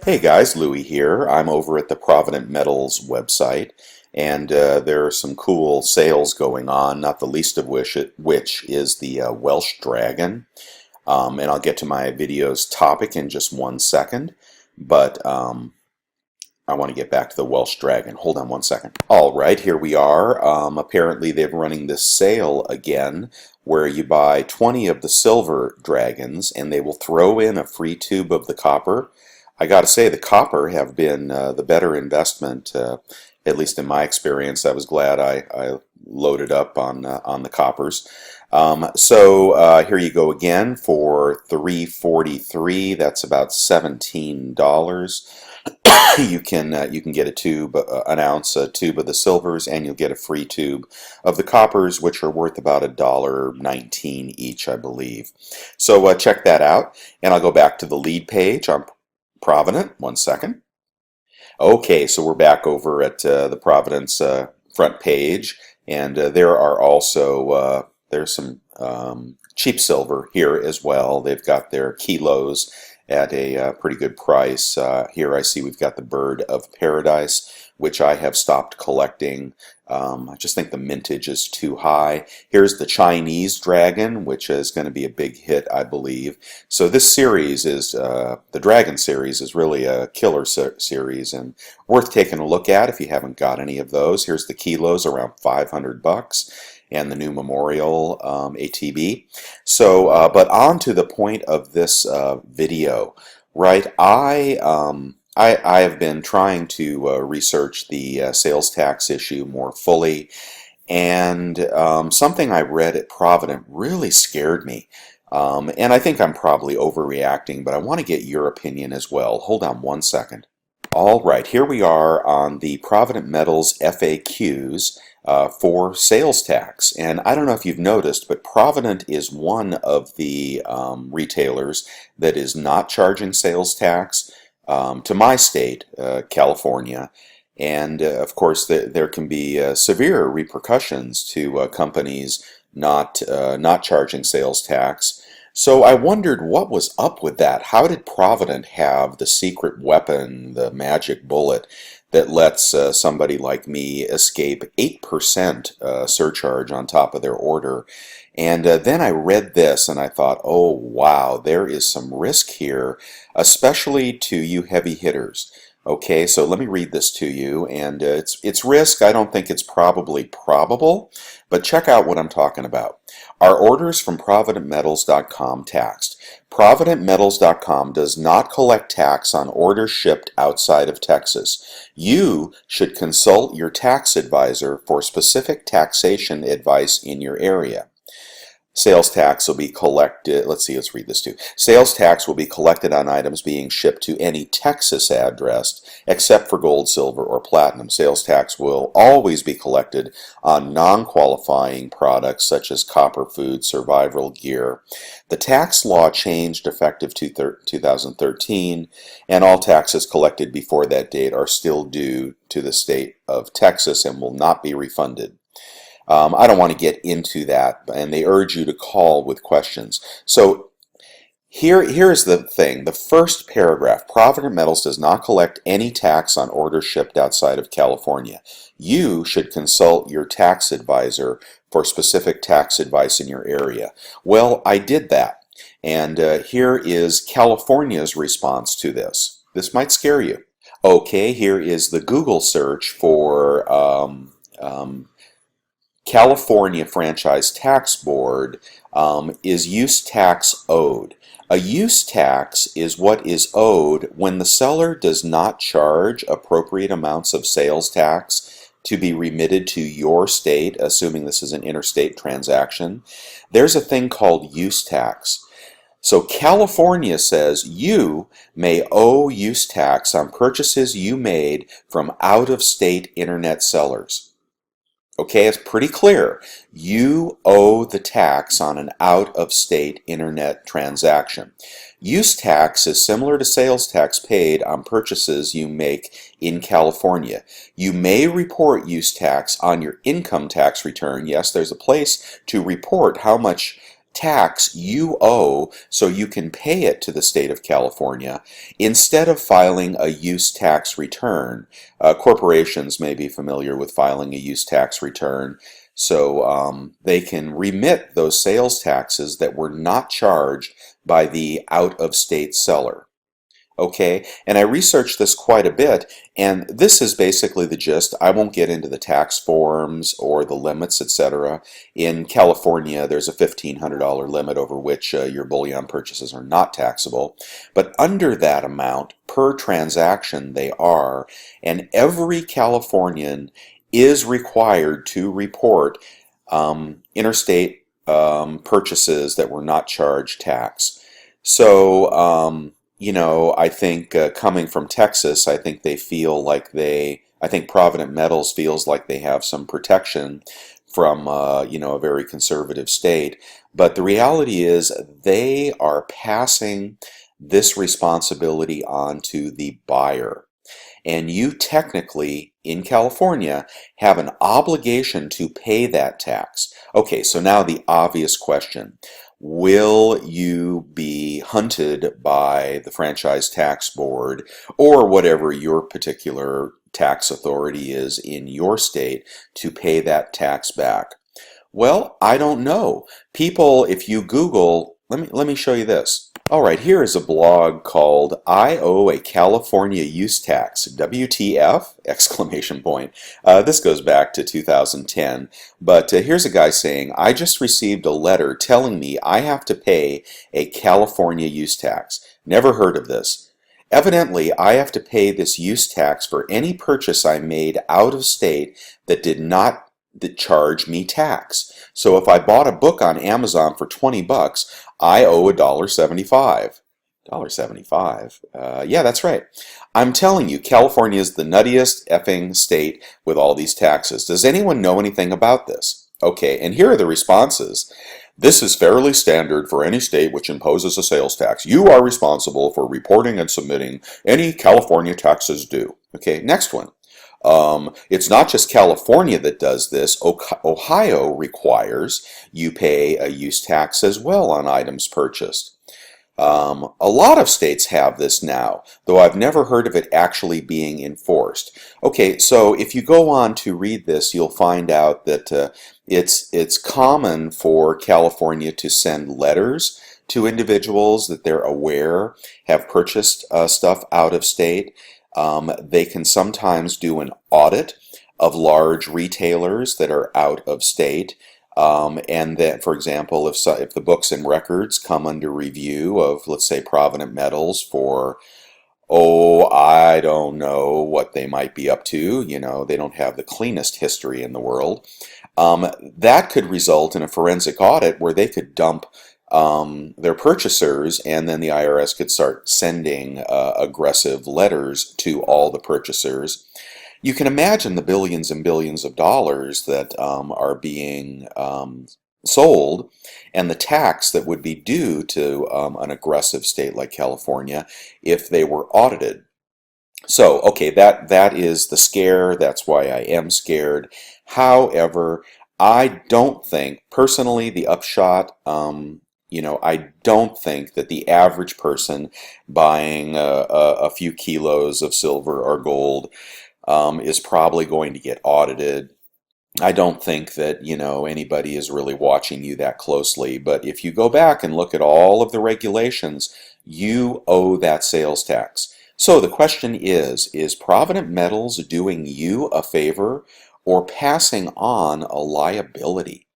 Hey guys, Louie here. I'm over at the Provident Metals website, and there are some cool sales going on, not the least of which is the Welsh Dragon. And I'll get to my video's topic in just one second, but I want to get back to the Welsh Dragon. Hold on one second. All right, here we are. Apparently they're running this sale again where you buy 20 of the silver dragons and they will throw in a free tube of the copper. I got to say the copper have been the better investment, at least in my experience. I was glad I loaded up on the coppers. Here you go again for $3.43. That's about $17. You can get a tube, an ounce, a tube of the silvers, and you'll get a free tube of the coppers, which are worth about $1.19 each, I believe. So check that out, and I'll go back to the lead page on Provident. One second. Okay, so we're back over at the Providence front page, and there are also there's some cheap silver here as well. They've got their kilos at a pretty good price. Here I see we've got the Bird of Paradise, which I have stopped collecting. I just think the mintage is too high. Here's the Chinese Dragon, which is going to be a big hit, I believe. So this series is, the Dragon series is really a killer series and worth taking a look at if you haven't got any of those. Here's the kilos, around $500. And the new Memorial ATB. So, but on to the point of this video, right? I have been trying to research the sales tax issue more fully, and something I read at Provident really scared me. And I think I'm probably overreacting, but I want to get your opinion as well. Hold on one second. All right, here we are on the Provident Metals FAQs for sales tax. And I don't know if you've noticed, but Provident is one of the retailers that is not charging sales tax to my state, California. And of course, there can be severe repercussions to companies not charging sales tax. So I wondered what was up with that. How did Provident have the secret weapon, the magic bullet, that lets somebody like me escape 8% surcharge on top of their order? And then I read this and I thought, oh wow, there is some risk here, especially to you heavy hitters. Okay, so let me read this to you, and it's risk. I don't think it's probably probable, but check out what I'm talking about. Are orders from ProvidentMetals.com taxed? ProvidentMetals.com does not collect tax on orders shipped outside of Texas. You should consult your tax advisor for specific taxation advice in your area. Sales tax will be collected, let's read this too. Sales tax will be collected on items being shipped to any Texas address except for gold, silver, or platinum. Sales tax will always be collected on non-qualifying products such as copper, food, survival gear. The tax law changed effective 2013, and all taxes collected before that date are still due to the state of Texas and will not be refunded. I don't want to get into that, and they urge you to call with questions. So here's the thing. The first paragraph, Provident Metals does not collect any tax on orders shipped outside of California. You should consult your tax advisor for specific tax advice in your area. Well, I did that, and here is California's response to this. This might scare you. Okay, here is the Google search for California Franchise Tax Board. Is use tax owed? A use tax is what is owed when the seller does not charge appropriate amounts of sales tax to be remitted to your state, assuming this is an interstate transaction. There's a thing called use tax. So California says you may owe use tax on purchases you made from out-of-state internet sellers. Okay, it's pretty clear. You owe the tax on an out-of-state internet transaction. Use tax is similar to sales tax paid on purchases you make in California. You may report use tax on your income tax return. Yes, there's a place to report how much tax you owe so you can pay it to the state of California instead of filing a use tax return. Corporations may be familiar with filing a use tax return, so they can remit those sales taxes that were not charged by the out-of-state seller. Okay, and I researched this quite a bit, and this is basically the gist. I won't get into the tax forms or the limits, etc. In California, there's a $1,500 limit over which your bullion purchases are not taxable, but under that amount per transaction they are, and every Californian is required to report interstate purchases that were not charged tax. So, I think coming from Texas, I think they feel like I think Provident Metals feels like they have some protection from, a very conservative state. But the reality is they are passing this responsibility on to the buyer. And you technically, in California, have an obligation to pay that tax. Okay, so now the obvious question. Will you be hunted by the Franchise Tax Board or whatever your particular tax authority is in your state to pay that tax back? Well, I don't know. People, if you Google, let me show you this. All right, here is a blog called I Owe a California Use Tax, WTF, exclamation point. This goes back to 2010, but here's a guy saying, I just received a letter telling me I have to pay a California use tax. Never heard of this. Evidently, I have to pay this use tax for any purchase I made out of state that did not charge me tax. So if I bought a book on Amazon for 20 bucks, I owe $1.75. $1.75? Yeah, that's right. I'm telling you, California is the nuttiest effing state with all these taxes. Does anyone know anything about this? Okay, and here are the responses. This is fairly standard for any state which imposes a sales tax. You are responsible for reporting and submitting any California taxes due. Okay, next one. It's not just California that does this. Ohio requires you pay a use tax as well on items purchased. A lot of states have this now, though I've never heard of it actually being enforced. Okay, so if you go on to read this, you'll find out that it's common for California to send letters to individuals that they're aware have purchased stuff out of state. They can sometimes do an audit of large retailers that are out of state. And that, for example, if the books and records come under review of, let's say, Provident Metals for, I don't know what they might be up to. They don't have the cleanest history in the world. That could result in a forensic audit where they could dump their purchasers, and then the IRS could start sending aggressive letters to all the purchasers. You can imagine the billions and billions of dollars that are being sold, and the tax that would be due to an aggressive state like California if they were audited. So, okay, that is the scare. That's why I am scared. However, I don't think, personally, the upshot, I don't think that the average person buying a few kilos of silver or gold is probably going to get audited. I don't think that, anybody is really watching you that closely, but if you go back and look at all of the regulations, you owe that sales tax. So the question is Provident Metals doing you a favor or passing on a liability?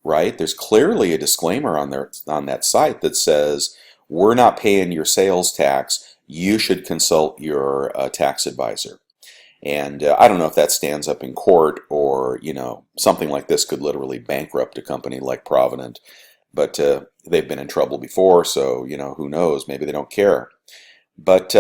Right? There's clearly a disclaimer on that site that says, we're not paying your sales tax, you should consult your tax advisor. And I don't know if that stands up in court or, something like this could literally bankrupt a company like Provident. But they've been in trouble before, so, who knows? Maybe they don't care. But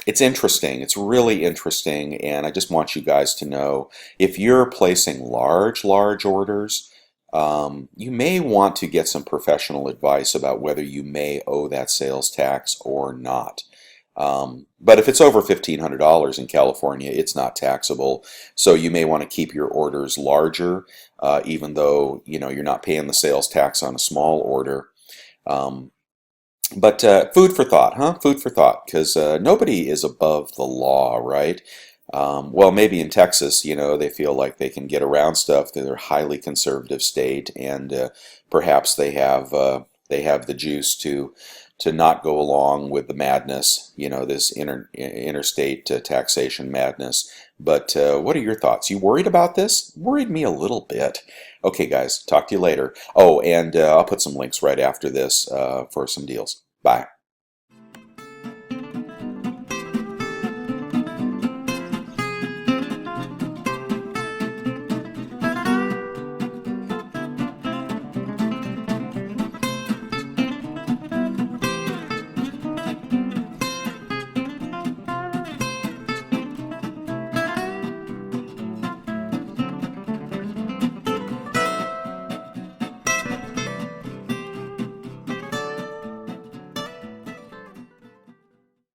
it's interesting. It's really interesting, and I just want you guys to know, if you're placing large orders, you may want to get some professional advice about whether you may owe that sales tax or not. But if it's over $1,500 in California, it's not taxable. So you may want to keep your orders larger, even though you're not paying the sales tax on a small order. Um, but food for thought, huh? Food for thought, because nobody is above the law, right? Well, maybe in Texas, they feel like they can get around stuff. They're a highly conservative state, and perhaps they have the juice to not go along with the madness, this interstate taxation madness. But what are your thoughts? You worried about this? Worried me a little bit. Okay, guys, talk to you later. Oh, and I'll put some links right after this for some deals. Bye.